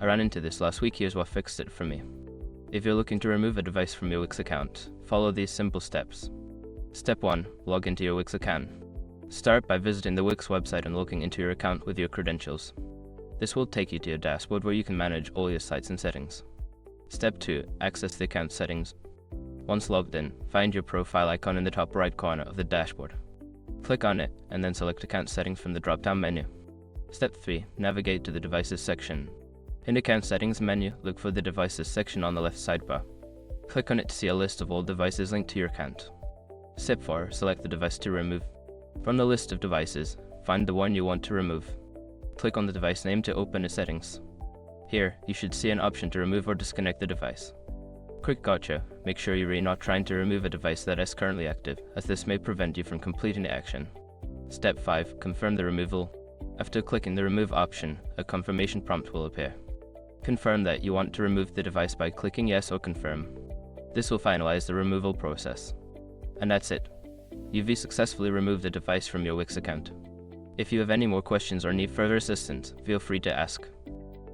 I ran into this last week. Here's what fixed it for me. If you're looking to remove a device from your Wix account, follow these simple steps. Step 1. Log into your Wix account. Start by visiting the Wix website and logging into your account with your credentials. This will take you to your dashboard where you can manage all your sites and settings. Step 2. Access the account settings. Once logged in, find your profile icon in the top right corner of the dashboard. Click on it and then select Account Settings from the drop-down menu. Step 3. Navigate to the Devices section. In the Account Settings menu, look for the Devices section on the left sidebar. Click on it to see a list of all devices linked to your account. Step 4. Select the device to remove. From the list of devices, find the one you want to remove. Click on the device name to open the settings. Here, you should see an option to remove or disconnect the device. Quick gotcha, make sure you're not trying to remove a device that is currently active, as this may prevent you from completing the action. Step 5. Confirm the removal. After clicking the Remove option, a confirmation prompt will appear. Confirm that you want to remove the device by clicking Yes or Confirm. This will finalize the removal process. And that's it. You've successfully removed the device from your Wix account. If you have any more questions or need further assistance, feel free to ask.